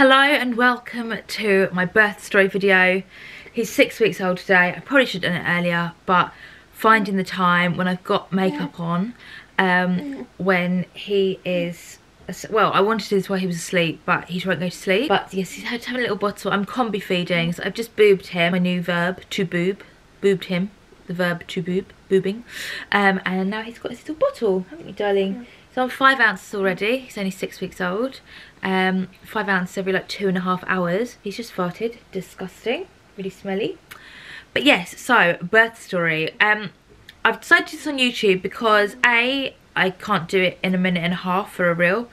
Hello and welcome to my birth story video. He's 6 weeks old today. I probably should have done it earlier, but finding the time when I've got makeup on, when he is, well, I wanted to do this while he was asleep, but he won't go to sleep. But yes, he's had to have a little bottle. I'm combi feeding, so I've just boobed him. My new verb, to boob. Boobed him. The verb to boob, boobing. And now he's got his little bottle, haven't you, darling? So I'm 5 ounces already. He's only 6 weeks old. 5 ounces every like 2.5 hours. He's just farted. Disgusting. Really smelly. But yes, so birth story. I've decided to do this on YouTube because A, I can't do it in a minute and a half for a reel.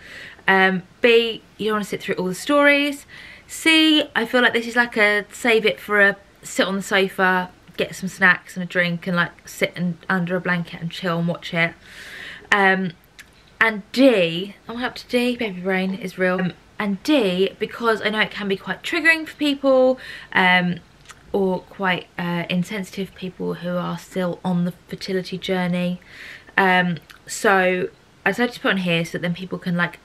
B, you don't want to sit through all the stories. C, I feel like this is like a save it for a sit on the sofa, get some snacks and a drink and like sit under a blanket and chill and watch it. And D, I'm up to D, baby brain is real. And D, because I know it can be quite triggering for people, or quite insensitive people who are still on the fertility journey. So I decided to put on here so that then people can like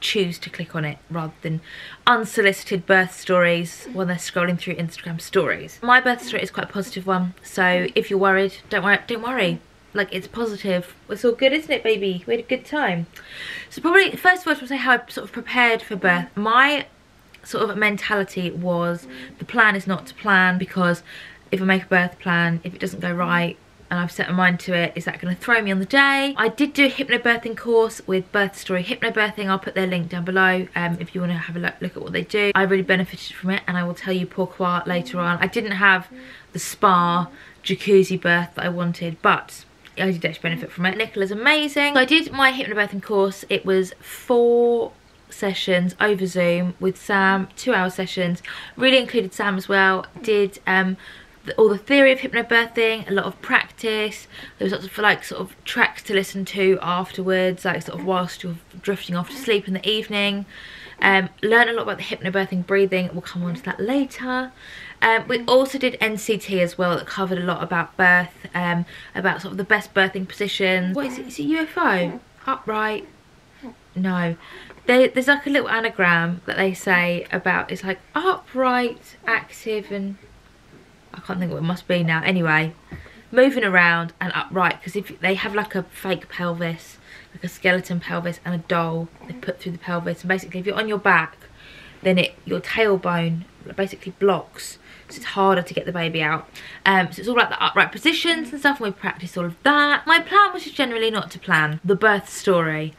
choose to click on it rather than unsolicited birth stories when they're scrolling through Instagram stories. My birth story is quite a positive one, so if you're worried, don't worry. Like, it's positive. It's all good, isn't it, baby? We had a good time. So probably first of all, I should say how I sort of prepared for birth. My sort of mentality was the plan is not to plan, because if I make a birth plan, if it doesn't go right and I've set my mind to it, is that going to throw me on the day? I did do a hypnobirthing course with Birth Story Hypnobirthing. I'll put their link down below if you want to have a look at what they do. I really benefited from it, and I will tell you pourquoi later on. I didn't have the spa jacuzzi birth that I wanted, but I did actually benefit from it. Nicola's amazing. So I did my hypnobirthing course. It was 4 sessions over Zoom with Sam, 2-hour sessions. Really included Sam as well. Did all the theory of hypnobirthing, a lot of practice. There was lots of like sort of tracks to listen to afterwards, like sort of whilst you're drifting off to sleep in the evening. Learn a lot about the hypnobirthing breathing. We'll come on to that later. We also did NCT as well, that covered a lot about birth, about sort of the best birthing positions. What is it? Is it UFO? Upright? No. There's like a little anagram that they say about, it's like upright, active, and I can't think what it must be now. Anyway, moving around and upright, because if they have like a fake pelvis, like a skeleton pelvis and a doll they put through the pelvis, and basically if you're on your back, then your tailbone basically blocks, so it's harder to get the baby out. So it's all about the upright positions and stuff, and we practice all of that. My plan was just generally not to plan the birth story.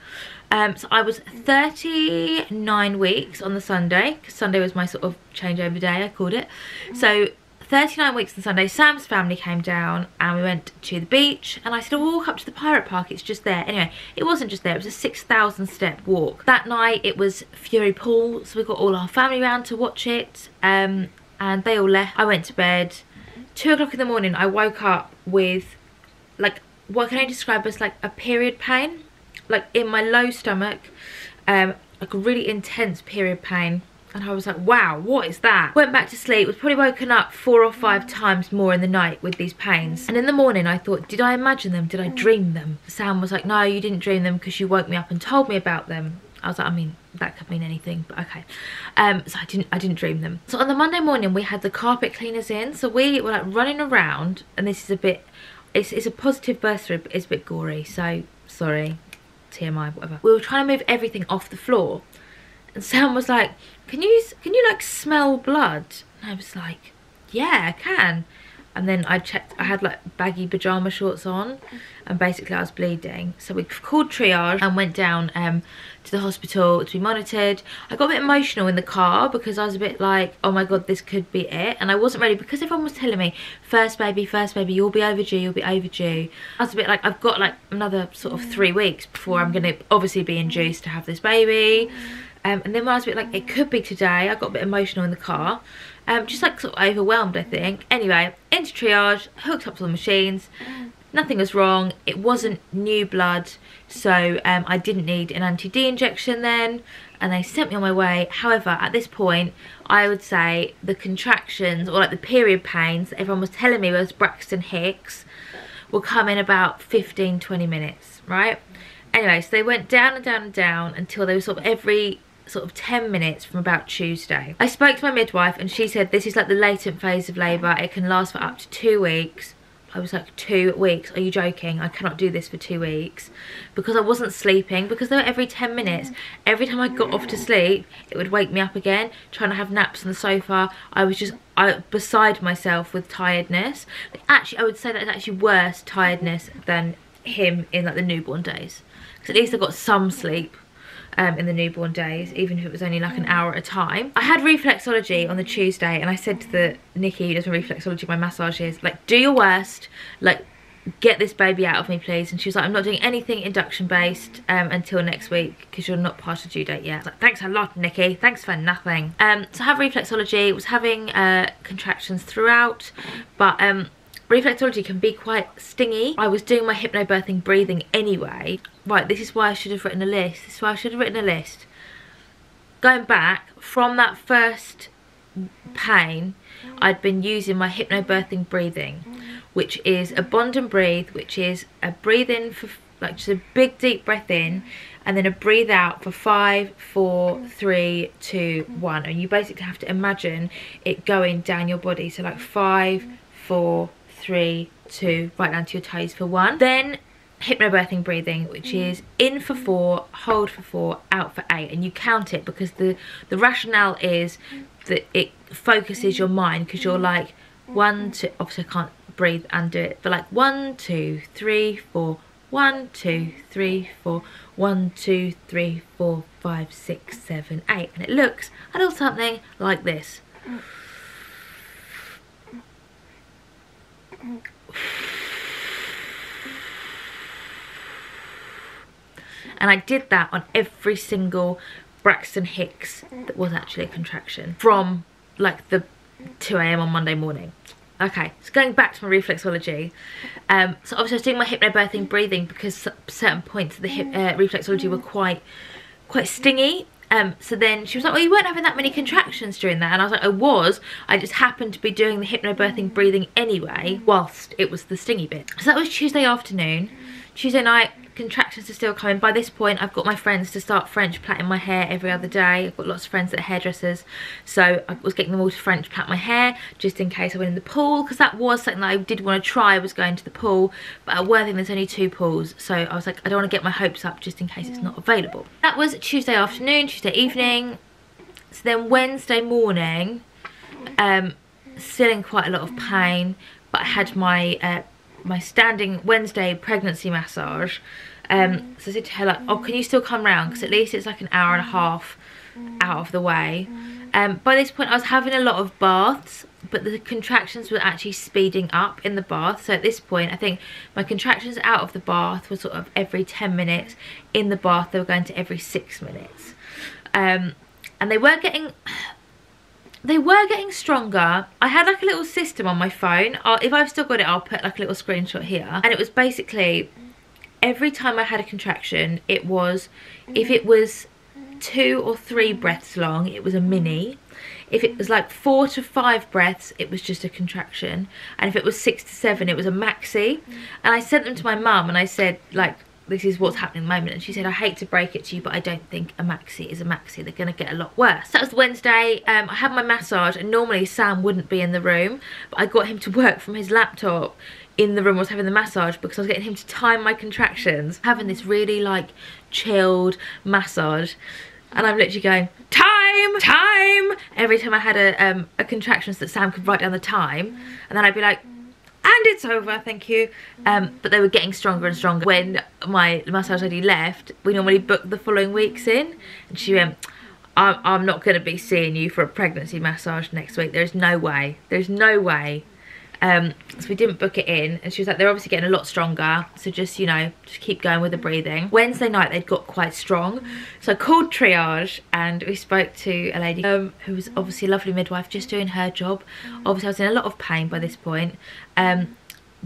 So I was 39 weeks on the Sunday, because Sunday was my sort of changeover day, I called it. So 39 weeks on Sunday, Sam's family came down and we went to the beach, and I said, we'll walk up to the pirate park, it's just there. Anyway, it wasn't just there, it was a 6,000 step walk. That night it was Fury Pool, so we got all our family round to watch it, and they all left. I went to bed. 2 o'clock in the morning I woke up with like what can I describe as like a period pain, like in my low stomach, like a really intense period pain. And I was like, wow, what is that? Went back to sleep, was probably woken up 4 or 5 times more in the night with these pains. And in the morning I thought, did I imagine them? Did I dream them? Sam was like, no, you didn't dream them because you woke me up and told me about them. I was like, I mean, that could mean anything, but okay. So I didn't dream them. So on the Monday morning we had the carpet cleaners in. So we were like running around, and this is a bit, it's a positive birth story, but it's a bit gory. So sorry, TMI, whatever. We were trying to move everything off the floor. And Sam was like, can you like smell blood? And I was like, yeah, I can. And then I checked, I had like baggy pyjama shorts on, and basically I was bleeding. So we called triage and went down to the hospital to be monitored. I got a bit emotional in the car because I was a bit like, oh my god, this could be it. And I wasn't ready, because everyone was telling me, first baby, you'll be overdue, you'll be overdue. I was a bit like, I've got like another sort of 3 weeks before I'm gonna obviously be induced to have this baby. And then when I was a bit like, it could be today, I got a bit emotional in the car. Just like sort of overwhelmed, I think. Anyway, into triage, hooked up to the machines. Nothing was wrong. It wasn't new blood, so I didn't need an anti-D injection then, and they sent me on my way. However, at this point, I would say the contractions, or like the period pains that everyone was telling me was Braxton Hicks, will come in about 15-20 minutes, right? Anyway, so they went down and down and down until they were sort of every sort of 10 minutes from about Tuesday. I spoke to my midwife and she said this is like the latent phase of labour. It can last for up to 2 weeks. I was like, 2 weeks? Are you joking? I cannot do this for 2 weeks. Because I wasn't sleeping, because they were every 10 minutes. Every time I got off to sleep, it would wake me up again, trying to have naps on the sofa. I was just beside myself with tiredness. Actually, I would say that it's actually worse tiredness than him in like the newborn days. Because at least I got some sleep. In the newborn days, even if it was only like an hour at a time. I had reflexology on the Tuesday and I said to the Nikki who does my reflexology, my massages, like, do your worst, like, get this baby out of me please. And she was like, I'm not doing anything induction based until next week because you're not past the due date yet. I was like, thanks a lot Nikki, thanks for nothing. So I have reflexology, was having contractions throughout, but reflexology can be quite stingy. I was doing my hypnobirthing breathing anyway. Right, this is why I should have written a list. This is why I should have written a list. Going back, from that first pain, I'd been using my hypnobirthing breathing, which is a bond and breathe, which is a breathe in for, like, just a big deep breath in, and then a breathe out for 5, 4, 3, 2, 1. And you basically have to imagine it going down your body. So like 5, 4, 3, 2, right down to your toes for 1. Then hypnobirthing breathing, which is in for 4, hold for 4, out for 8, and you count it because the rationale is that it focuses your mind, because you're like 1, 2, obviously I can't breathe and do it, but like 1, 2, 3, 4, 1, 2, 3, 4, 1, 2, 3, 4, 5, 6, 7, 8, and it looks a little something like this. And I did that on every single Braxton Hicks that was actually a contraction from like the 2 AM on Monday morning. Okay, so going back to my reflexology, so obviously I was doing my hypnobirthing breathing because certain points of the reflexology were quite stingy. So then she was like, well, you weren't having that many contractions during that. And I was like, I just happened to be doing the hypnobirthing breathing anyway whilst it was the stingy bit. So that was Tuesday afternoon. Tuesday night, contractions are still coming. By this point, I've got my friends to start French plaiting my hair every other day. I've got lots of friends that are hairdressers, so I was getting them all to French plait my hair just in case I went in the pool, because that was something that I did want to try, was going to the pool. But at Worthing there's only 2 pools, so I was like, I don't want to get my hopes up just in case it's not available. That was Tuesday afternoon, Tuesday evening. So then Wednesday morning, still in quite a lot of pain, but I had my my standing Wednesday pregnancy massage. So I said to her, like, oh, can you still come round, because at least it's like an hour and a half out of the way. By this point I was having a lot of baths, but the contractions were actually speeding up in the bath. So at this point I think my contractions out of the bath were sort of every 10 minutes. In the bath they were going to every 6 minutes. And they were getting stronger. I had like a little system on my phone. If I've still got it, I'll put like a little screenshot here. And it was basically, every time I had a contraction, it was, if it was 2 or 3 breaths long, it was a mini. If it was like 4 to 5 breaths, it was just a contraction. And if it was 6 to 7, it was a maxi. And I sent them to my mum and I said, like, this is what's happening at the moment. And she said, I hate to break it to you, but I don't think a maxi is a maxi. They're going to get a lot worse. So that was Wednesday. I had my massage, and normally Sam wouldn't be in the room, but I got him to work from his laptop in the room I was having the massage, because I was getting him to time my contractions, having this really like chilled massage. And I'm literally going, time, time, every time I had a contraction, so that Sam could write down the time. And then I'd be like, and it's over, thank you. But they were getting stronger and stronger. When my massage lady left, we normally book the following weeks in, and she went, I'm not going to be seeing you for a pregnancy massage next week. There's no way. There's no way. So we didn't book it in, and she was like, they're obviously getting a lot stronger, so just, you know, just keep going with the breathing. Wednesday night they'd got quite strong, so I called triage and we spoke to a lady who was obviously a lovely midwife, just doing her job. Obviously I was in a lot of pain by this point,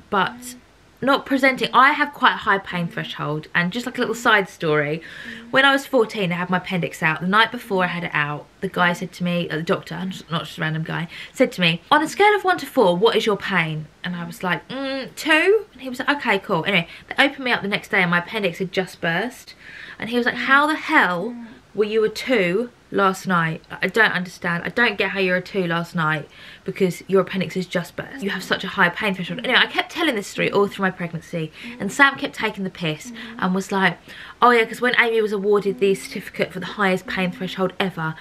but not presenting. I have quite a high pain threshold. And just like a little side story, when I was 14 I had my appendix out. The night before I had it out, the guy said to me, the doctor, not just a random guy, said to me, on a scale of 1 to 4, what is your pain? And I was like, 2. And he was like, okay, cool. Anyway, they opened me up the next day and my appendix had just burst. And he was like, how the hell well, you were 2 last night. I don't understand. I don't get how you're a 2 last night because your appendix is just burst. You have such a high pain threshold. Anyway, I kept telling this story all through my pregnancy, and Sam kept taking the piss and was like, oh yeah, because when Amy was awarded the certificate for the highest pain threshold ever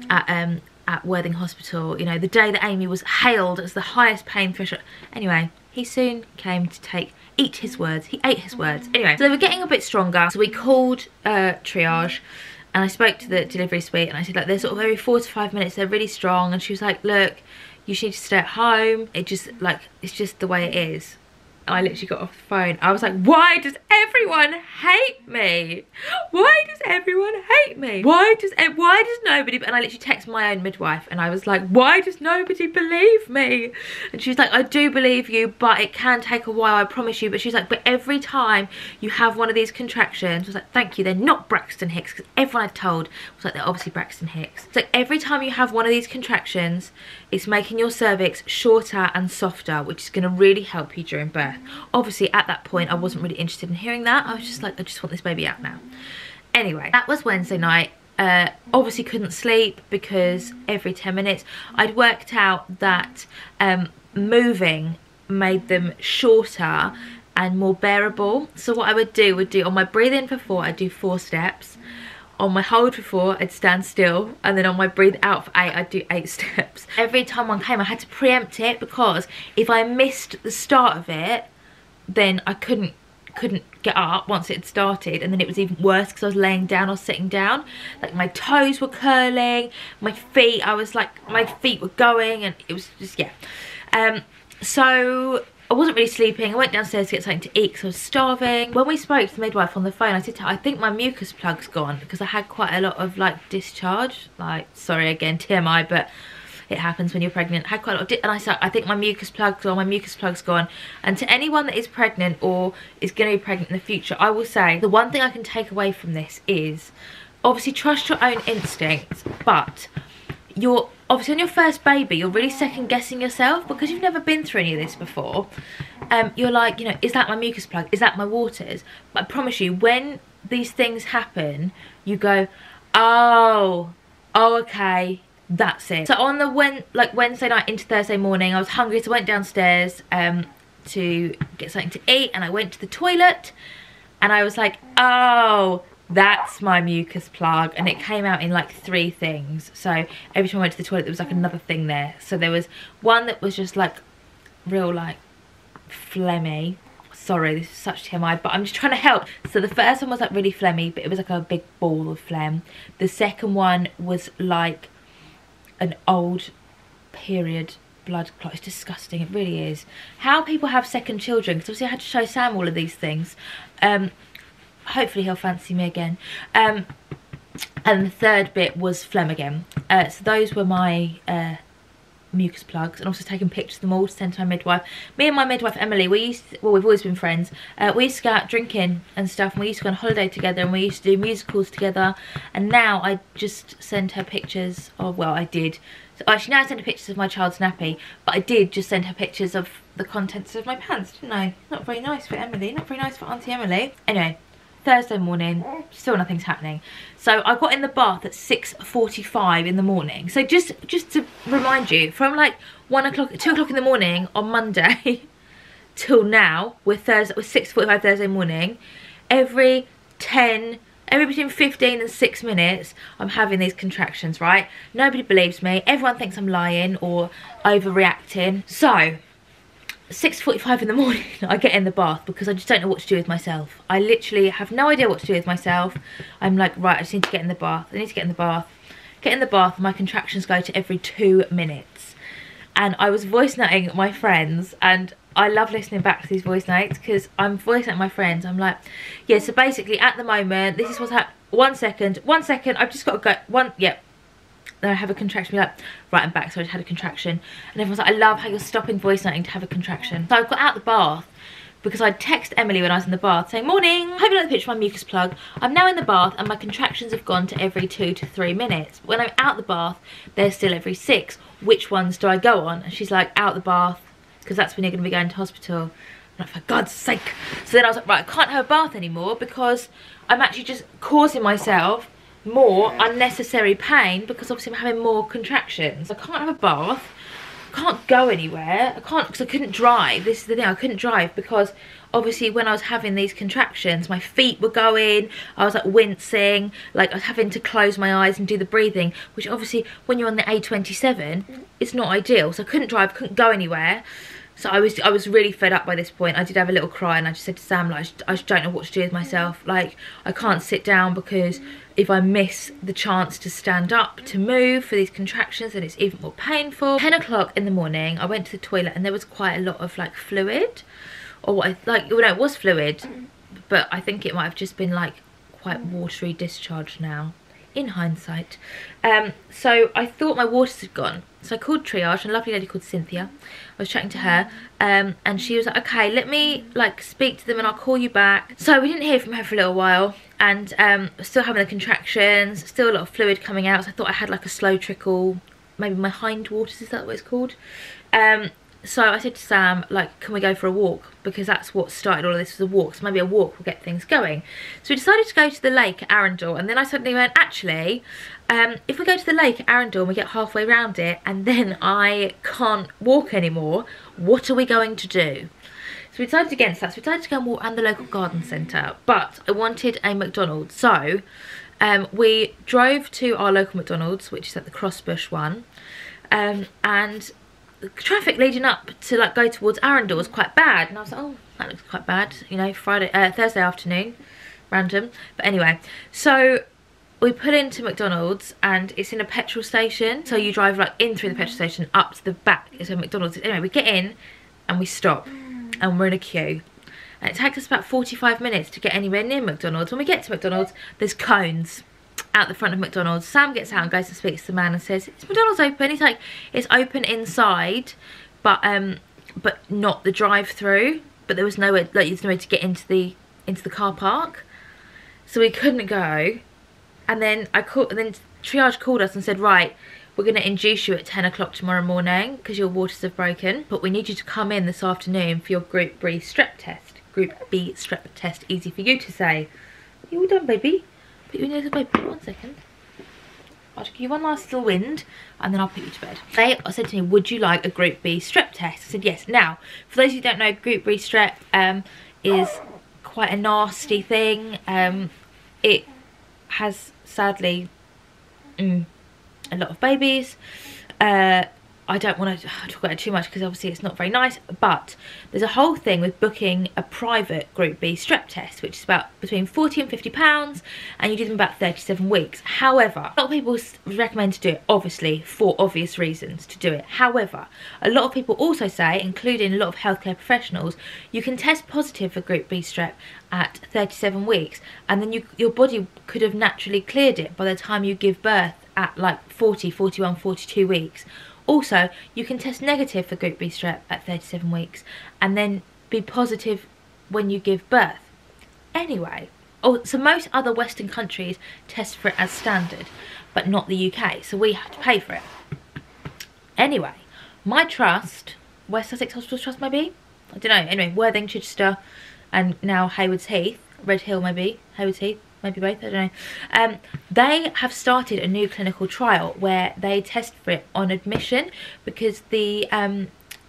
at Worthing Hospital, you know, the day that Amy was hailed as the highest pain threshold. Anyway, he soon came to eat his words. He ate his words. Anyway, so they were getting a bit stronger, so we called triage. And I spoke to the delivery suite and I said, like, they're sort of every 4 to 5 minutes, they're really strong. And she was like, look, you should stay at home. It just, like, it's just the way it is. And I literally got off the phone. I was like, why does everyone hate me? Why does everyone hate me? Why does nobody, and I literally texted my own midwife and I was like, why does nobody believe me? And she was like, I do believe you, but it can take a while, I promise you. But she's like, but every time you have one of these contractions, I was like, thank you, they're not Braxton Hicks, because everyone I told was like, they're obviously Braxton Hicks. So every time you have one of these contractions, it's making your cervix shorter and softer, which is going to really help you during birth. Obviously at that point I wasn't really interested in hearing that. I was just like, I just want this baby out now. Anyway, that was Wednesday night. Obviously couldn't sleep because every 10 minutes I'd worked out that moving made them shorter and more bearable. So what I would do on my breathe in for 4, I'd do 4 steps. On my hold for 4, I'd stand still, and then on my breathe out for 8, I'd do 8 steps. Every time one came, I had to preempt it, because if I missed the start of it, then I couldn't get up once it had started, and then it was even worse because I was laying down or sitting down. Like, my toes were curling, my feet, I was like, my feet were going, and it was just, yeah. So I wasn't really sleeping. I went downstairs to get something to eat because I was starving. When we spoke to the midwife on the phone, I said to her, I think my mucus plug's gone, because I had quite a lot of, like, discharge. Like, sorry again, TMI, but it happens when you're pregnant. I had quite a lot of and I said, I think my mucus plug's gone. And to anyone that is pregnant or is going to be pregnant in the future, I will say the one thing I can take away from this is obviously trust your own instincts, but you're obviously on your first baby, you're really second guessing yourself because you've never been through any of this before. You're like, you know, is that my mucus plug? Is that my waters? But I promise you, when these things happen, you go, oh okay, that's it. So on the Wednesday night into Thursday morning, I was hungry, so I went downstairs to get something to eat, and I went to the toilet and I was like, oh, that's my mucus plug, and it came out in like 3 things. So every time I went to the toilet there was like another thing there. So there was one that was just like real like phlegmy. Sorry, this is such TMI, but I'm just trying to help. So the first one was like really phlegmy, but it was like a big ball of phlegm. The second one was like an old period blood clot. It's disgusting, it really is. How people have second children, because obviously I had to show Sam all of these things. Hopefully he'll fancy me again. And the third bit was phlegm again. So those were my mucus plugs, and also taking pictures of them all to send to my midwife. Me and my midwife Emily, we've always been friends. We used to go out drinking and stuff, and we used to go on holiday together, and we used to do musicals together. And now I just send her pictures of, well, I did. So actually now I send her pictures of my child's nappy, but I did just send her pictures of the contents of my pants, didn't I? Not very nice for Emily, not very nice for Auntie Emily. Anyway, Thursday morning, still nothing's happening. So I got in the bath at 6:45 in the morning. So just to remind you, from like 1 o'clock, 2 o'clock in the morning on Monday till now, we're 6:45 Thursday morning. Every between 15 and 6 minutes, I'm having these contractions, right? Nobody believes me. Everyone thinks I'm lying or overreacting. So 6:45 in the morning, I get in the bath because I just don't know what to do with myself. I literally have no idea what to do with myself. I'm like, right, I just need to get in the bath. I need to get in the bath. Get in the bath, and my contractions go to every 2 minutes. And I was voice noting my friends, and I love listening back to these voice notes because I'm voice noting my friends. I'm like, yeah, so basically at the moment, this is what's happening. 1 second, I've just got to go. Yep. Then I have a contraction, be like, right, I'm back, so I just had a contraction. And everyone's like, I love how you're stopping voice noting to have a contraction. So I got out the bath because I'd text Emily when I was in the bath saying, morning, hope you like the picture of my mucus plug. I'm now in the bath and my contractions have gone to every 2 to 3 minutes. But when I'm out the bath, they're still every 6. Which ones do I go on? And she's like, out the bath, because that's when you're going to be going to hospital. I'm like, for God's sake. So then I was like, right, I can't have a bath anymore because I'm actually just causing myself more unnecessary pain because obviously I'm having more contractions. I can't have a bath, I can't go anywhere, I can't, because I couldn't drive. This is the thing, I couldn't drive because obviously when I was having these contractions, my feet were going, I was like wincing, like I was having to close my eyes and do the breathing, which obviously when you're on the A27, it's not ideal. So I couldn't drive, couldn't go anywhere. So I was really fed up by this point. I did have a little cry and I just said to Sam, like, I just don't know what to do with myself. Like, I can't sit down because if I miss the chance to stand up, to move for these contractions, then it's even more painful. 10 o'clock in the morning, I went to the toilet and there was quite a lot of like fluid. Or what it was fluid, but I think it might have just been like quite watery discharge now, in hindsight. So I thought my waters had gone. So I called triage, and a lovely lady called Cynthia. I was chatting to her, and she was like, okay, let me like speak to them and I'll call you back. So we didn't hear from her for a little while, and still having the contractions, still a lot of fluid coming out. So I thought I had like a slow trickle, maybe my hindwaters, is that what it's called? So I said to Sam, like, can we go for a walk? Because that's what started all of this, was a walk. So maybe a walk will get things going. So we decided to go to the lake at Arundel. And then I suddenly went, actually, if we go to the lake at Arundel and we get halfway around it and then I can't walk anymore, what are we going to do? So we decided against that. So we decided to go and walk around the local garden centre. But I wanted a McDonald's. So we drove to our local McDonald's, which is at the Crossbush one. And the traffic leading up to like go towards Arundel was quite bad, and I was like, oh, that looks quite bad, you know, Thursday afternoon, random. But anyway, so we put into McDonald's and it's in a petrol station, so you drive like in through the petrol station up to the back is where McDonald's is. Anyway, we get in and we stop and we're in a queue, and it takes us about 45 minutes to get anywhere near McDonald's. When we get to McDonald's, there's cones out the front of McDonald's. Sam gets out and goes and speaks to the man and says, is McDonald's open? He's like, it's open inside, but not the drive-through. But there was nowhere, like, there's no way to get into the car park, so we couldn't go. And then triage called us and said, right, we're going to induce you at 10 o'clock tomorrow morning because your waters have broken, but we need you to come in this afternoon for your Group B strep test. Group B strep test, easy for you to say. You all done, baby? Put you in your bed, 1 second. I'll give you one last little wind and then I'll put you to bed. They said to me, would you like a Group B strep test? I said yes. Now, for those who don't know, Group B strep is quite a nasty thing. It has, sadly, a lot of babies. I don't want to talk about it too much because obviously it's not very nice, but there's a whole thing with booking a private Group B strep test, which is about between £40 and £50, and you do them about 37 weeks. However, a lot of people recommend to do it, obviously, for obvious reasons to do it. However, a lot of people also say, including a lot of healthcare professionals, you can test positive for Group B strep at 37 weeks, and then your body could have naturally cleared it by the time you give birth at like 40, 41, 42 weeks. Also, you can test negative for Group B strep at 37 weeks and then be positive when you give birth. Anyway, so most other Western countries test for it as standard, but not the UK, so we have to pay for it. Anyway, my trust, West Sussex Hospitals Trust maybe? I don't know. Anyway, Worthing, Chichester, and now Haywards Heath, Red Hill maybe, Haywards Heath. Maybe both, I don't know. They have started a new clinical trial where they test for it on admission because the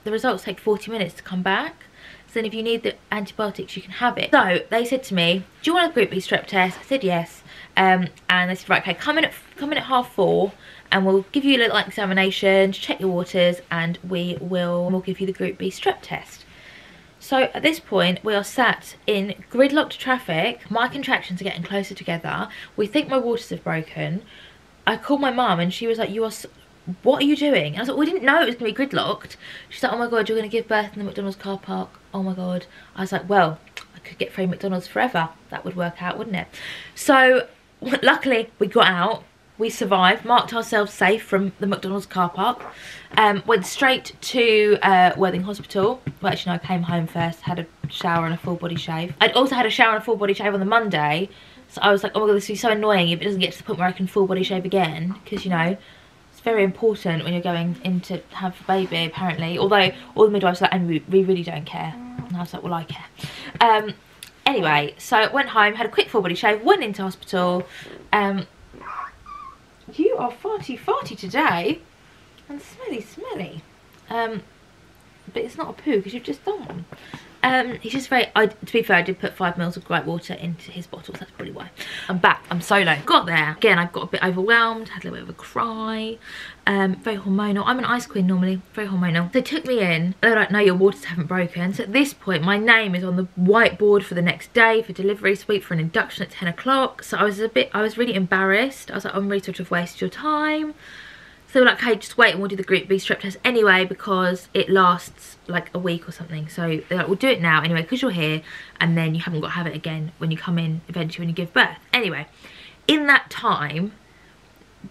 results take 40 minutes to come back. So then if you need the antibiotics, you can have it. So they said to me, do you want a Group B strep test? I said yes. And they said, right, okay, come in at 4:30 and we'll give you a little examination to check your waters and we'll give you the Group B strep test. So at this point, we are sat in gridlocked traffic. My contractions are getting closer together. We think my waters have broken. I called my mum and she was like, what are you doing? And I was like, we didn't know it was going to be gridlocked. She's like, oh my God, you're going to give birth in the McDonald's car park. Oh my God. I was like, well, I could get free McDonald's forever. That would work out, wouldn't it? So luckily we got out. We survived, marked ourselves safe from the McDonald's car park, went straight to Worthing Hospital. Well, actually, no, I came home first, had a shower and a full body shave. I'd also had a shower and a full body shave on the Monday, so I was like, oh my God, this is so annoying if it doesn't get to the point where I can full body shave again, because, you know, it's very important when you're going in to have a baby, apparently. Although all the midwives were like, and we really don't care. And I was like, well, I care. Anyway, so I went home, had a quick full body shave, went into hospital, you are farty today. And smelly. But it's not a poo because you've just done one. He's just very, to be fair, I did put 5 mils of gripe water into his bottles. That's probably why. I'm back. I'm solo. Got there. Again, I got a bit overwhelmed. Had a little bit of a cry. Very hormonal. I'm an ice queen normally. Very hormonal. They took me in. They're like, no, your waters haven't broken. So at this point, my name is on the whiteboard for the next day for delivery suite for an induction at 10 o'clock. So I was really embarrassed. I was like, I'm really sort of wasted your time. So they were like, hey, just wait and we'll do the group B strep test anyway because it lasts like a week or something. So they're like, we'll do it now anyway because you're here and then you haven't got to have it again when you come in eventually when you give birth. Anyway, in that time,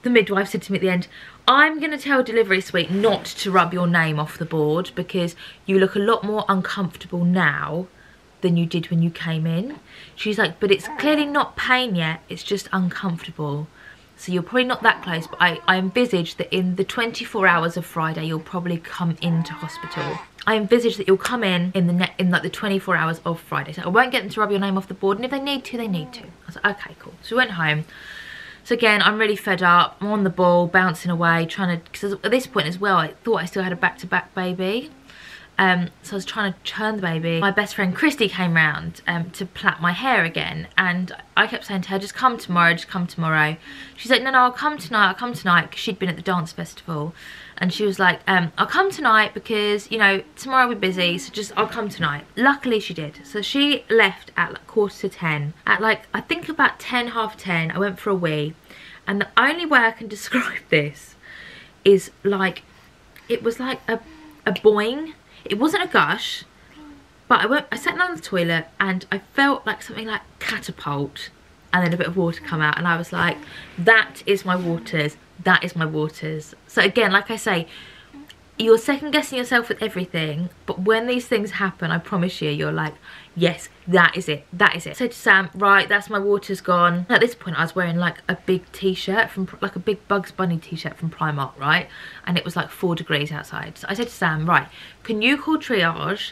the midwife said to me at the end, I'm going to tell delivery suite not to rub your name off the board because you look a lot more uncomfortable now than you did when you came in. She's like, but it's clearly not pain yet, it's just uncomfortable. So you're probably not that close, but I envisage that in the 24 hours of Friday, you'll probably come into hospital. I envisage that you'll come in like the 24 hours of Friday. So I won't get them to rub your name off the board, and if they need to, they need to. I was like, okay, cool. So we went home. So again, I'm really fed up. I'm on the ball, bouncing away, trying to, because at this point as well, I thought I still had a back-to-back baby. So I was trying to churn the baby. My best friend Christy came round to plait my hair again, and I kept saying to her, just come tomorrow, just come tomorrow. She's like, no, I'll come tonight, because she'd been at the dance festival. And she was like, I'll come tonight because, you know, tomorrow we're busy, so I'll come tonight. Luckily she did. So she left at like 9:45. At like, I think about 10, half 10, I went for a wee. And the only way I can describe this is like, it was like a boing. It wasn't a gush, but I sat down on the toilet and I felt like something like catapult and then a bit of water come out, and I was like, that is my waters, that is my waters. So again, like I say, you're second guessing yourself with everything, but when these things happen, I promise you're like, yes, that is it, that is it. So to Sam, right, that's my waters gone. At this point I was wearing like a big t-shirt from, like a big Bugs Bunny t-shirt from Primark, right? And it was like 4 degrees outside. So I said to Sam, right, can you call triage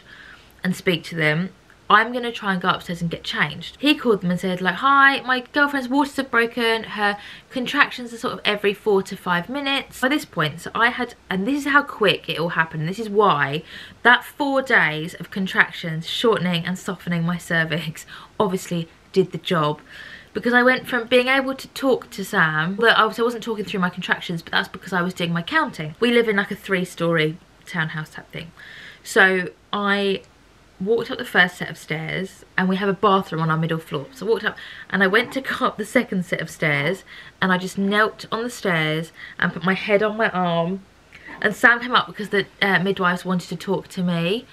and speak to them? I'm gonna try and go upstairs and get changed. He called them and said like, hi, my girlfriend's waters have broken. Her contractions are sort of every 4 to 5 minutes. By this point, so I had, and this is how quick it all happened. And this is why that 4 days of contractions, shortening and softening my cervix obviously did the job. Because I went from being able to talk to Sam, well, obviously I wasn't talking through my contractions, but that's because I was doing my counting. We live in like a 3-story townhouse type thing. So I walked up the first set of stairs, and we have a bathroom on our middle floor. So I walked up and I went to go up the second set of stairs, and I just knelt on the stairs and put my head on my arm, and Sam came up because the midwives wanted to talk to me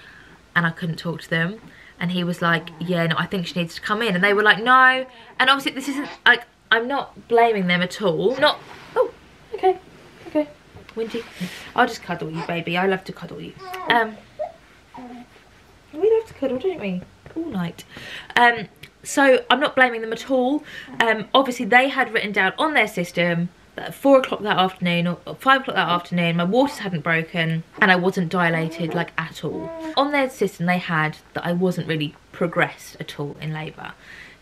and I couldn't talk to them, and he was like, yeah, no, I think she needs to come in. And they were like, no. And obviously this isn't like, I'm not blaming them at all. Not, oh, okay, Windy, I'll just cuddle you, baby. I love to cuddle you. We love to cuddle, don't we? All night. So I'm not blaming them at all. Obviously they had written down on their system that at 4 o'clock that afternoon or 5 o'clock that afternoon my waters hadn't broken and I wasn't dilated like at all. On their system they had that I wasn't really progressed at all in labour.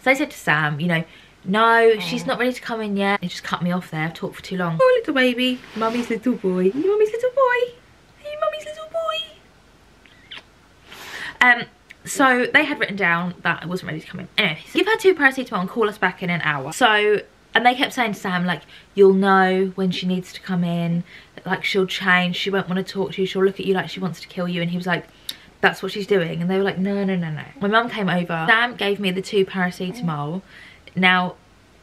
So they said to Sam, you know, no, she's not ready to come in yet. They just cut me off there. I've talked for too long. Oh, little baby. Mummy's little boy. You mummy's little boy. Hey, mummy's little boy. So they had written down that I wasn't ready to come in. Anyway, so give her 2 paracetamol and call us back in an hour. So, and they kept saying to Sam, like, you'll know when she needs to come in, like she'll change, she won't want to talk to you, she'll look at you like she wants to kill you. And he was like, that's what she's doing. And they were like, no. My mum came over, Sam gave me the 2 paracetamol. Now,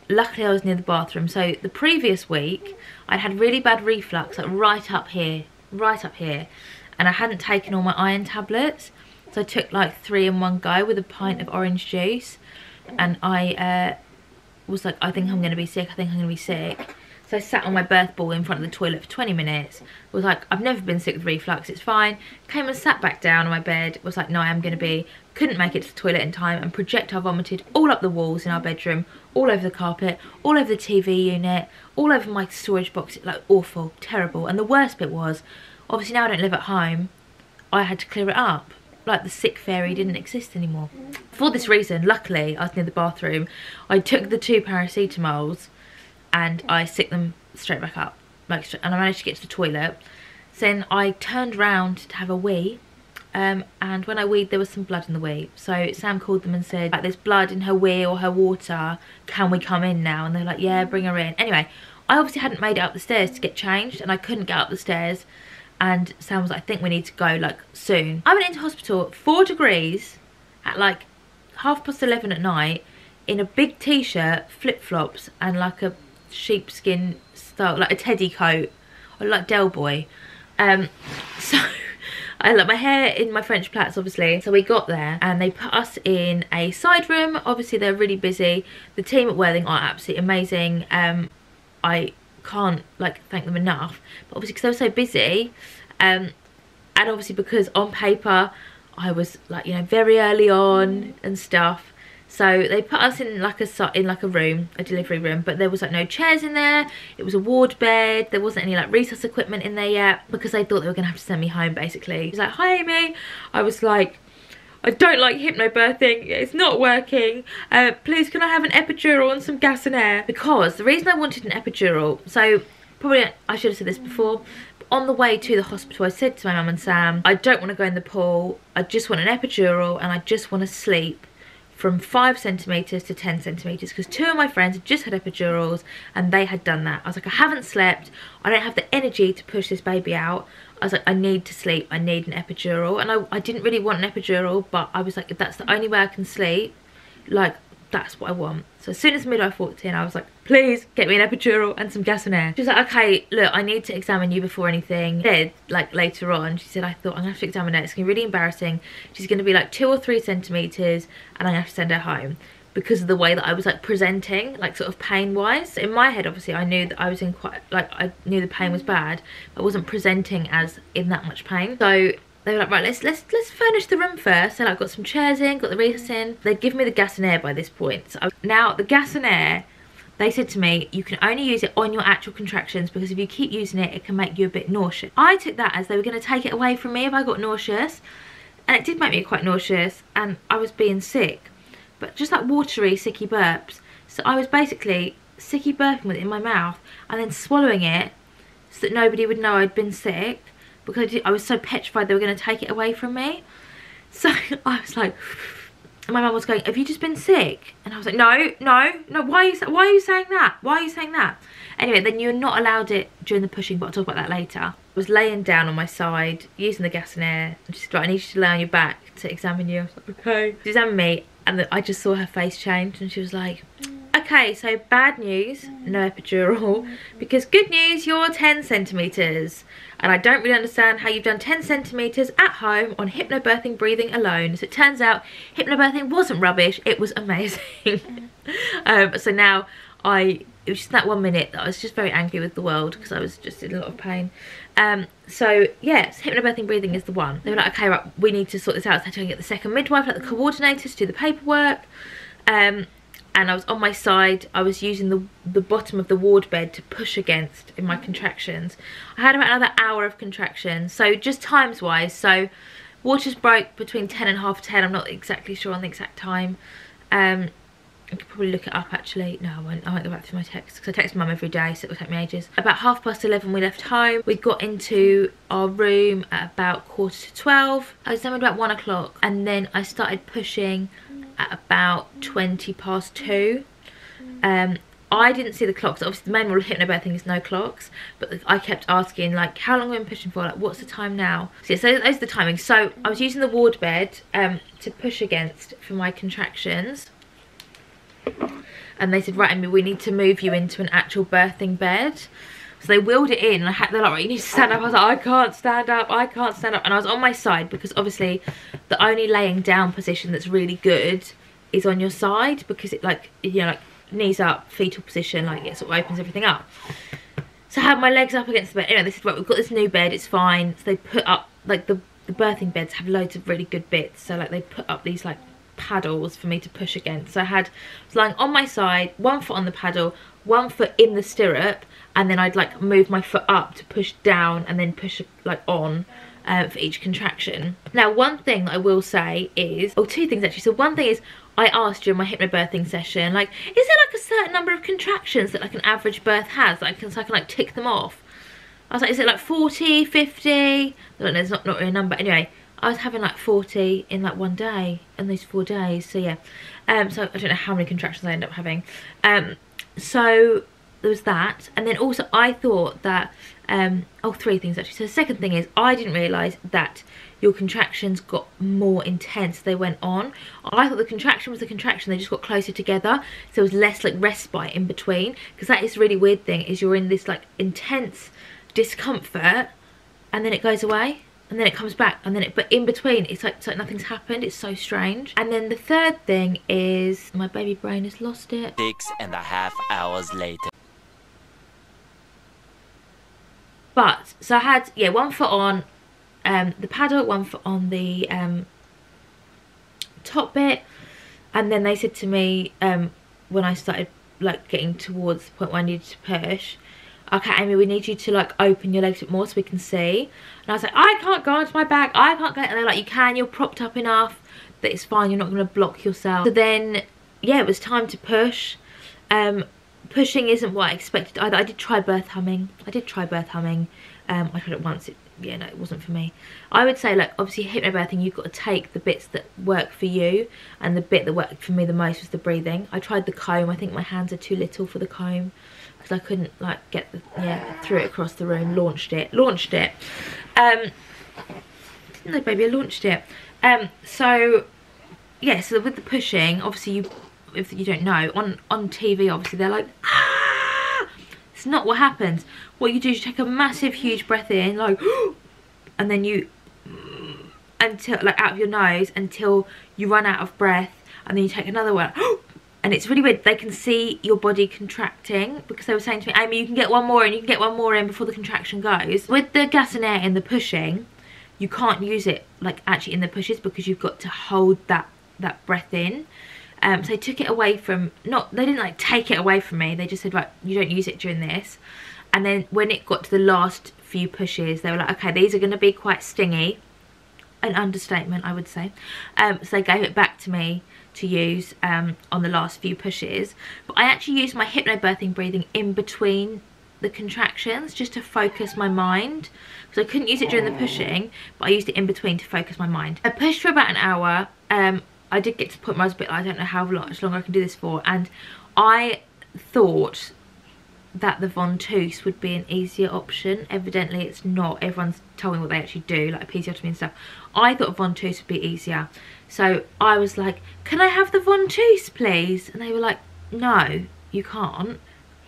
luckily I was near the bathroom. So the previous week, I'd had really bad reflux, like right up here. And I hadn't taken all my iron tablets. So I took like 3 in one go with a pint of orange juice, and I was like, I think I'm going to be sick, So I sat on my birth ball in front of the toilet for 20 minutes, was like, I've never been sick with reflux, it's fine. Came and sat back down on my bed, was like, no, I am going to be. Couldn't make it to the toilet in time, and projectile vomited all up the walls in our bedroom, all over the carpet, all over the TV unit, all over my storage box, like awful, terrible. And the worst bit was, obviously now I don't live at home, I had to clear it up. Like the sick fairy didn't exist anymore. For this reason, luckily, I was near the bathroom. I took the 2 paracetamols and I stuck them straight back up, like, and I managed to get to the toilet. So then I turned round to have a wee, and when I weed there was some blood in the wee. So Sam called them and said, like, there's blood in her wee or her water, can we come in now? And they're like, yeah, bring her in. Anyway, I obviously hadn't made it up the stairs to get changed, and I couldn't get up the stairs, and Sam was like, I think we need to go, like, soon. I went into hospital, 4 degrees, at like 11:30 at night, in a big t-shirt, flip-flops, and like a sheepskin style, like a teddy coat, or like Del Boy. So I like my hair in my French plaits, obviously. So we got there and they put us in a side room. Obviously they're really busy. The team at Worthing are absolutely amazing. I can't like thank them enough. But obviously because they were so busy, and obviously because on paper I was like, you know, very early on and stuff. So they put us in like a room, a delivery room, but there was like no chairs in there. It was a ward bed. There wasn't any like resus equipment in there yet, because they thought they were gonna have to send me home basically. He was like, hi Amy. I was like, I don't like hypnobirthing, it's not working. Please can I have an epidural and some gas and air? Because the reason I wanted an epidural, so probably I should have said this before, on the way to the hospital I said to my mum and Sam, I don't want to go in the pool, I just want an epidural and I just want to sleep from 5 centimetres to 10 centimetres, because 2 of my friends had just had epidurals and they had done that. I was like, I haven't slept, I don't have the energy to push this baby out. I was like, I need to sleep, I need an epidural. And I didn't really want an epidural, but I was like, if that's the only way I can sleep, like, that's what I want. So as soon as the midwife walked in, I was like, please get me an epidural and some gas and air. She was like, okay, look, I need to examine you before anything. Then, like later on, she said, I thought I'm gonna have to examine her. It's gonna be really embarrassing. She's gonna be like 2 or 3 centimetres and I'm gonna have to send her home, because of the way that I was like presenting, like sort of pain wise. In my head, obviously, I knew that I was in quite, like, I knew the pain was bad, but I wasn't presenting as in that much pain. So they were like, right, let's furnish the room first. So like, got some chairs in, got the resus in. They'd given me the gas and air by this point. So now the gas and air, they said to me, you can only use it on your actual contractions, because if you keep using it, it can make you a bit nauseous. I took that as they were going to take it away from me if I got nauseous, and it did make me quite nauseous, and I was being sick, but just like watery, sicky burps. So I was basically sicky burping with it in my mouth and then swallowing it so that nobody would know I'd been sick, because I was so petrified they were going to take it away from me. So I was like, and my mum was going, have you just been sick? And I was like, no, why are you saying that? Why are you saying that? Anyway, then you're not allowed it during the pushing, but I'll talk about that later. I was laying down on my side, using the gas and air, and she said, right, I need you to lay on your back to examine you. I was like, okay. She examined me, and I just saw her face change, and she was like, okay, so bad news, no epidural, because good news, you're 10 centimetres. And I don't really understand how you've done 10 centimetres at home on hypnobirthing breathing alone. So it turns out hypnobirthing wasn't rubbish, it was amazing. So now it was just that 1 minute that I was just very angry with the world, because I was just in a lot of pain. So yes, hypnobirthing breathing is the one. They were like, okay, right, we need to sort this out. So I had to go get the second midwife, like the coordinator, to do the paperwork. And I was on my side, I was using the bottom of the ward bed to push against in my contractions. I had about another hour of contractions, so just times wise, so waters broke between 10 and half 10, I'm not exactly sure on the exact time. I could probably look it up actually. No, I won't go back through my texts, because I text mum every day, so it will take me ages. About 11:30 we left home. We got into our room at about 11:45. I was done at about 1 o'clock, and then I started pushing at about 2:20. I didn't see the clocks. Obviously the main rule of hypnobirthing is no clocks, but I kept asking, like, how long have we been pushing for, like, what's the time now? So yeah, so those are the timings. So I was using the ward bed to push against for my contractions, and they said, right, Amy, we need to move you into an actual birthing bed. So they wheeled it in, and they're like, right, you need to stand up. I was like, I can't stand up, I can't stand up. And I was on my side, because obviously the only laying down position that's really good is on your side, because it, like, you know, like knees up, fetal position, like it sort of opens everything up. So I had my legs up against the bed. Anyway, they said, right, we've got this new bed, it's fine. So they put up, like, the birthing beds have loads of really good bits. So like they put up these like paddles for me to push against. So I was lying on my side, 1 foot on the paddle, 1 foot in the stirrup, and then I'd like move my foot up to push down and then push like on for each contraction. Now one thing that I will say is, or 2 things actually. So one thing is, I asked during my hypnobirthing session, like, is there like a certain number of contractions that like an average birth has, like, so I can like tick them off? I was like, is it like 40, 50? I don't know, there's not really a number. Anyway, I was having like 40 in like one day, in those 4 days. So yeah, so I don't know how many contractions I end up having. So there was that, and then also I thought that, oh, 3 things actually. So the second thing is, I didn't realise that your contractions got more intense, they went on. I thought the contraction was the contraction, they just got closer together, so there was less like respite in between, because that is a really weird thing, is you're in this like intense discomfort, and then it goes away, and then it comes back, and then it, but in between it's like nothing's happened. It's so strange. And then the third thing is, my baby brain has lost it. 6.5 hours later. But so I had, yeah, 1 foot on the paddle, 1 foot on the top bit, and then they said to me when I started like getting towards the point where I needed to push, okay, Amy, we need you to like open your legs a bit more so we can see. And I was like, I can't go onto my back, I can't go. And they're like, you can, you're propped up enough that it's fine, you're not going to block yourself. So then, yeah, it was time to push. Pushing isn't what I expected either. I did try birth humming. I tried it once. Yeah, no, it wasn't for me. I would say, like, obviously hypnobirthing, you've got to take the bits that work for you, and the bit that worked for me the most was the breathing. I tried the comb. I think my hands are too little for the comb, because I couldn't like get the, yeah, threw it across the room. Launched it. Didn't know, baby, I launched it. So yeah, so with the pushing, obviously if you don't know, on TV, obviously they're like, ah! It's not what happens. What you do is you take a massive huge breath in, like, and then you, until, like, out of your nose until you run out of breath, and then you take another one, and it's really weird. They can see your body contracting, because they were saying to me, Amy, you can get one more in, you can get one more in before the contraction goes. With the gas and air in the pushing, you can't use it like actually in the pushes, because you've got to hold that breath in. So they took it away from, they didn't like take it away from me, they just said, right, you don't use it during this. And then when it got to the last few pushes, they were like, okay, these are going to be quite stingy. An understatement, I would say. So they gave it back to me to use on the last few pushes. But I actually used my hypnobirthing breathing in between the contractions, just to focus my mind, because I couldn't use it during the pushing, but I used it in between to focus my mind. I pushed for about an hour. I did get to the point where I was a bit like, I don't know how much longer I can do this for, and I thought that the ventouse would be an easier option. Evidently it's not. Everyone's told me what they actually do, like episiotomy and stuff. I thought a ventouse would be easier, so I was like, can I have the ventouse please? And they were like, no, you can't,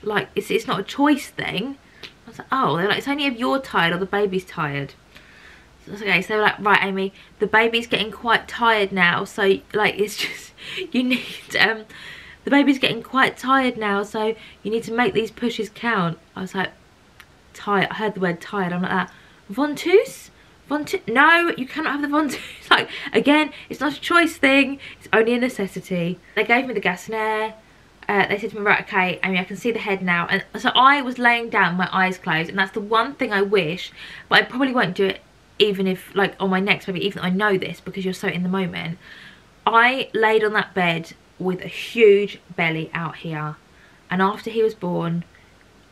like it's not a choice thing. I was like, oh. They're like, it's only if you're tired or the baby's tired. Okay, so they were like, right, Amy, the baby's getting quite tired now, so like it's just, you need the baby's getting quite tired now, so you need to make these pushes count. I was like, tired. I heard the word tired. I'm like that. Ventouse? No, you cannot have the ventouse. Like, again, it's not a choice thing, it's only a necessity. They gave me the gas and air. They said to me, right, okay, Amy, I can see the head now. And so I was laying down, my eyes closed, and that's the one thing I wish, but I probably won't do it even if, like, on my next baby, even though I know this because you're so in the moment. I laid on that bed with a huge belly out here, and after he was born,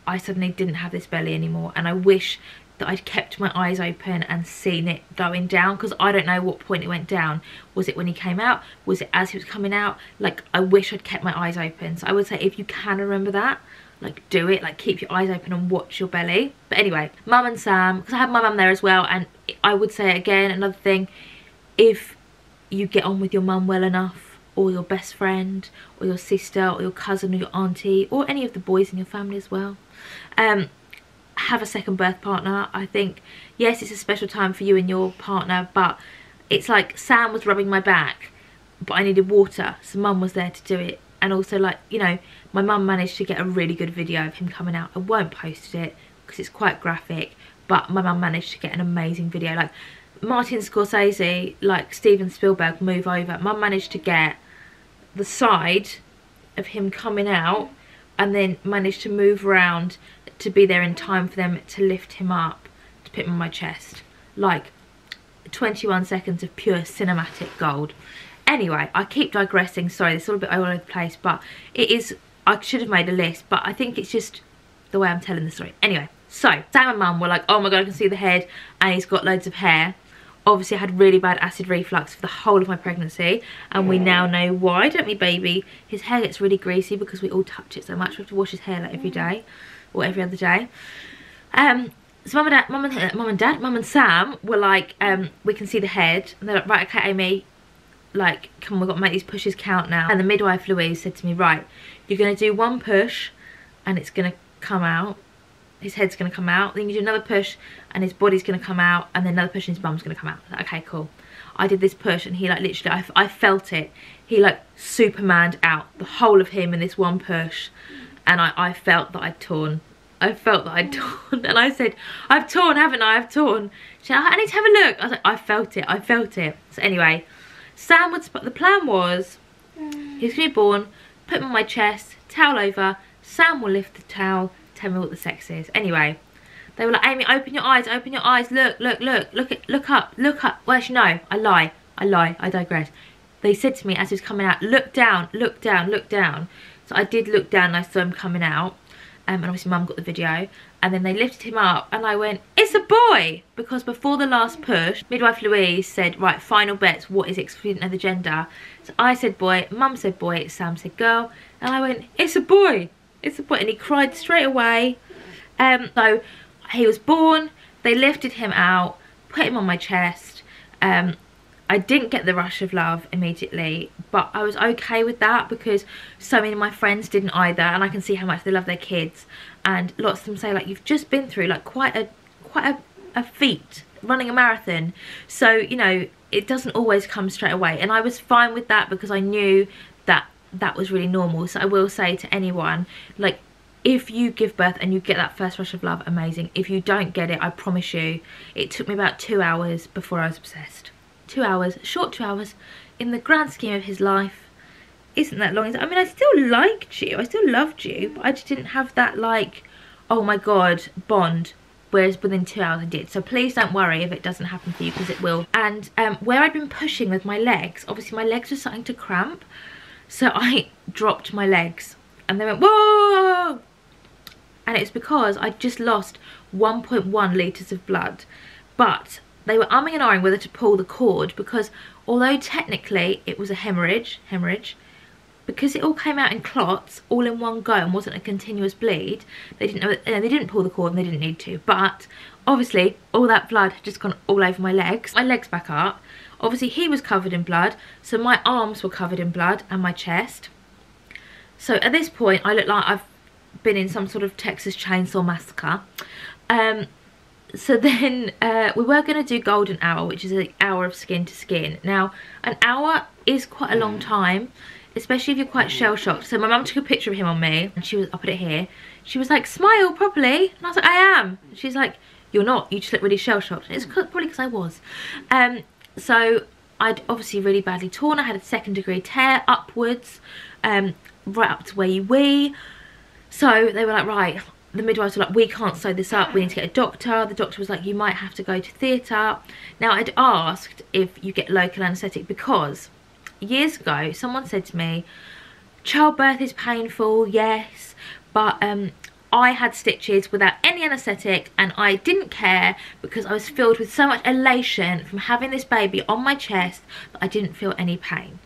I suddenly didn't have this belly anymore, and I wish that I'd kept my eyes open and seen it going down, because I don't know what point it went down. Was it when he came out? Was it as he was coming out? Like, I wish I'd kept my eyes open. So I would say, if you can remember that, like, do it. Like, keep your eyes open and watch your belly. But anyway, Mum and Sam, because I had my mum there as well, and I would say again, another thing, if you get on with your mum well enough, or your best friend, or your sister, or your cousin, or your auntie, or any of the boys in your family as well, have a second birth partner. I think, yes, it's a special time for you and your partner, but it's like Sam was rubbing my back, but I needed water, so Mum was there to do it. And also, like, you know, my mum managed to get a really good video of him coming out. I won't post it because it's quite graphic, but my mum managed to get an amazing video. Like Martin Scorsese, like Steven Spielberg, move over. Mum managed to get the side of him coming out, and then managed to move around to be there in time for them to lift him up, to put him on my chest. Like 21 seconds of pure cinematic gold. Anyway, I keep digressing, sorry, it's all a bit all over the place, but it is, I should have made a list, but I think it's just the way I'm telling the story. Anyway, so Sam and Mum were like, oh my god, I can see the head and he's got loads of hair. Obviously I had really bad acid reflux for the whole of my pregnancy, and we now know why, don't we, baby? His hair gets really greasy because we all touch it so much. We have to wash his hair like every day or every other day. So mum and Sam were like, we can see the head, and they're like, right, okay, Amy, like, come on, we've got to make these pushes count now. And the midwife Louise said to me, right, you're going to do one push and it's going to come out, his head's going to come out, then you do another push and his body's going to come out, and then another push and his bum's going to come out. Like, okay, cool. I did this push and he like literally, I felt it, he like Supermaned out the whole of him in this one push, and I felt that I'd torn. I felt that I'd torn, and I said, I've torn, haven't I? I've torn. She said, I need to have a look. I was like, I felt it, I felt it. So anyway, Sam would, the plan was, he was going to be born, put him on my chest, towel over, Sam will lift the towel, tell me what the sex is. Anyway, they were like, Amy, open your eyes, look, look up. Well, actually, no, I lie, I digress. They said to me as he was coming out, look down. So I did look down and I saw him coming out. And obviously Mum got the video, and then they lifted him up and I went, it's a boy, because before the last push, midwife Louise said, right, final bets, what is it, because we didn't know the gender. So I said boy, Mum said boy, Sam said girl, and I went, it's a boy, and he cried straight away. So he was born, they lifted him out, put him on my chest. I didn't get the rush of love immediately, but I was okay with that because so many of my friends didn't either, and I can see how much they love their kids. And lots of them say, like, you've just been through like quite a feat, running a marathon, so you know it doesn't always come straight away. And I was fine with that because I knew that that was really normal. So I will say to anyone, like, if you give birth and you get that first rush of love, amazing. If you don't get it, I promise you, it took me about 2 hours before I was obsessed. 2 hours, short 2 hours, in the grand scheme of his life, isn't that long? I mean, I still liked you, I still loved you, but I just didn't have that, like, oh my god, bond, whereas within 2 hours I did. So please don't worry if it doesn't happen for you, because it will. And where I'd been pushing with my legs, obviously my legs were starting to cramp, so I dropped my legs, and they went, whoa! And it's because I just lost 1.1 litres of blood, but they were umming and ahhing whether to pull the cord, because although technically it was a hemorrhage, because it all came out in clots all in one go and wasn't a continuous bleed, they didn't know, they didn't pull the cord and they didn't need to. But obviously all that blood had just gone all over my legs back up. Obviously he was covered in blood, so my arms were covered in blood and my chest. So at this point I look like I've been in some sort of Texas Chainsaw Massacre. So then we were going to do golden hour, which is an hour of skin to skin. Now, an hour is quite a long time, especially if you're quite shell-shocked. So my mum took a picture of him on me, and she was, I'll put it here. She was like, smile properly. And I was like, I am. She's like, you're not. You just look really shell-shocked. It's probably because I was. So I'd obviously really badly torn. I had a 2nd degree tear upwards, right up to where you wee. So they were like, right. The midwives were like, we can't sew this up, we need to get a doctor. The doctor was like, you might have to go to theatre. Now, I'd asked if you get local anaesthetic because years ago someone said to me, childbirth is painful, yes, but I had stitches without any anaesthetic and I didn't care because I was filled with so much elation from having this baby on my chest that I didn't feel any pain.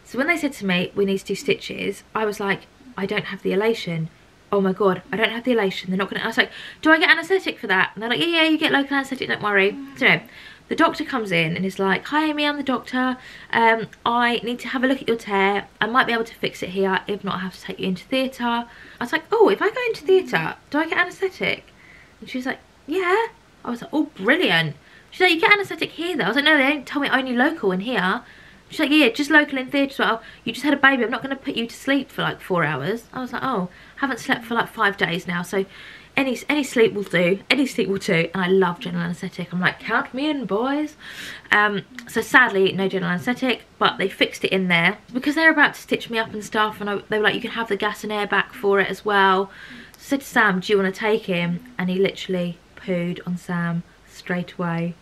So when they said to me, we need to do stitches, I was like, I don't have the elation. Oh my god, I don't have the elation. They're not gonna. I was like, do I get anaesthetic for that? And they're like, yeah, you get local anaesthetic, don't worry. So no, the doctor comes in and is like, hi Amy, I'm the doctor. I need to have a look at your tear. I might be able to fix it here. If not, I have to take you into theatre. I was like, oh, if I go into theatre, do I get anaesthetic? And she was like, yeah. I was like, oh, brilliant. She's like, you get anaesthetic here though. I was like, no, they don't tell me only local in here. She's like, yeah, just local in theatre as well. You just had a baby, I'm not going to put you to sleep for like 4 hours. I was like, oh, I haven't slept for like 5 days now, so any sleep will do, any sleep will do. And I love general anaesthetic. I'm like, count me in, boys. So sadly, no general anaesthetic, but they fixed it in there. Because they were about to stitch me up and stuff, and they were like, you can have the gas and air back for it as well. So I said to Sam, do you want to take him? And he literally pooed on Sam straight away.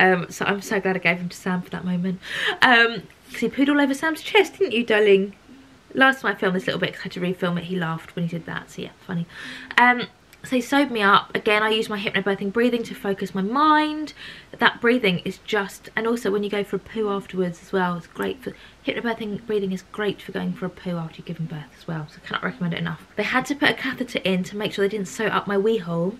So I'm so glad I gave him to Sam for that moment. Because he pooed all over Sam's chest, didn't you, darling? Last time I filmed this little bit because I had to refilm it, he laughed when he did that, so yeah, funny. So he sewed me up. Again, I use my hypnobirthing breathing to focus my mind. That breathing is just, and also when you go for a poo afterwards as well, it's great for, hypnobirthing breathing is great for going for a poo after you've given birth as well, so I cannot recommend it enough. They had to put a catheter in to make sure they didn't sew up my wee hole.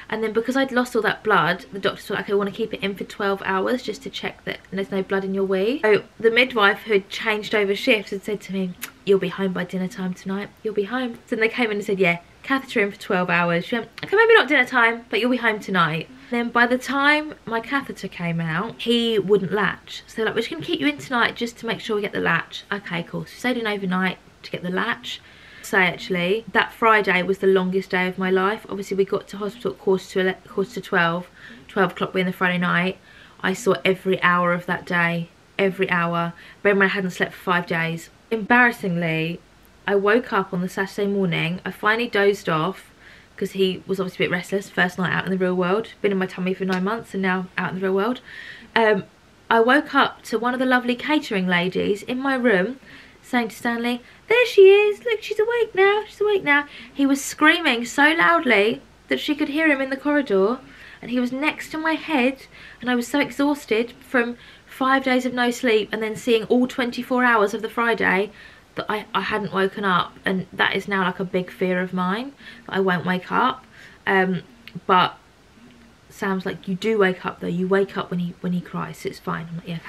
And then because I'd lost all that blood, the doctors were like, I want to keep it in for 12 hours just to check that there's no blood in your wee. So the midwife who had changed over shifts had said to me, you'll be home by dinner time tonight, you'll be home. So then they came in and said, yeah, catheter in for 12 hours. She went, okay, maybe not dinner time, but you'll be home tonight. Then by the time my catheter came out, he wouldn't latch. So they're like, we're just going to keep you in tonight just to make sure we get the latch. Okay, cool. So we stayed in overnight to get the latch. So actually, that Friday was the longest day of my life. Obviously, we got to hospital at quarter to 12 o'clock being the Friday night. I saw every hour of that day, every hour. Bear in mind, I hadn't slept for 5 days. Embarrassingly, I woke up on the Saturday morning. I finally dozed off because he was obviously a bit restless. First night out in the real world. Been in my tummy for 9 months and now out in the real world. I woke up to one of the lovely catering ladies in my room saying to Stanley, there she is, look, she's awake now, she's awake now. He was screaming so loudly that she could hear him in the corridor, and he was next to my head, and I was so exhausted from 5 days of no sleep and then seeing all 24 hours of the Friday that I hadn't woken up, and that is now like a big fear of mine, that I won't wake up. But Sam's like, you do wake up though, you wake up when he cries, so it's fine. I'm like, yeah,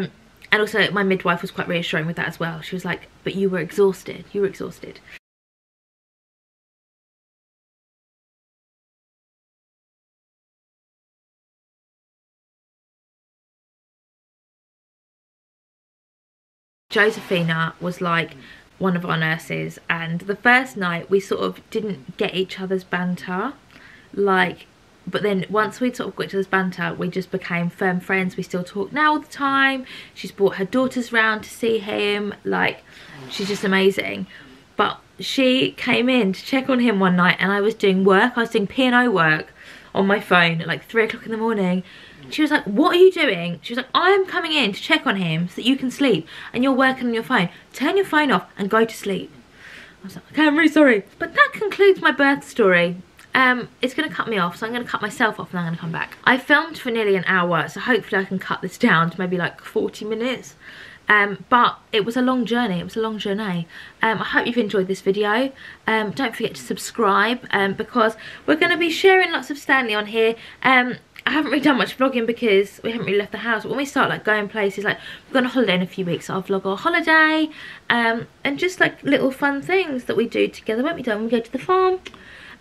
okay. And also my midwife was quite reassuring with that as well. She was like, but you were exhausted, you were exhausted. Josephina was like one of our nurses, and the first night we sort of didn't get each other's banter, like, but then once we'd sort of got each other's banter, we just became firm friends. We still talk now all the time. She's brought her daughters round to see him, like, she's just amazing. But she came in to check on him one night, and I was doing work, I was doing P&O work on my phone at like 3 o'clock in the morning. She was like, what are you doing? She was like, I'm coming in to check on him so that you can sleep, and you're working on your phone. Turn your phone off and go to sleep. I was like, okay, I'm really sorry. But that concludes my birth story. It's going to cut me off, so I'm going to cut myself off and I'm going to come back. I filmed for nearly an hour, so hopefully I can cut this down to maybe like 40 minutes. But it was a long journey, it was a long journey. I hope you've enjoyed this video. Don't forget to subscribe, because we're going to be sharing lots of Stanley on here. I haven't really done much vlogging because we haven't really left the house. But when we start like going places, like we're going on holiday in a few weeks, so I'll vlog our holiday, and just like little fun things that we do together, won't we, Dom? We go to the farm.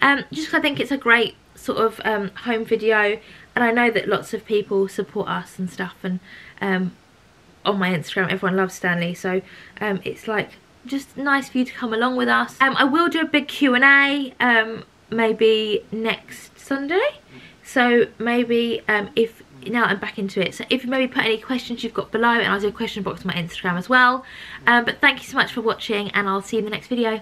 Just because I think it's a great sort of home video, and I know that lots of people support us and stuff, and on my Instagram everyone loves Stanley, so it's like just nice for you to come along with us. I will do a big Q&A maybe next Sunday, so maybe if now I'm back into it, so if you maybe put any questions you've got below, and I'll do a question box on my Instagram as well. But thank you so much for watching, and I'll see you in the next video.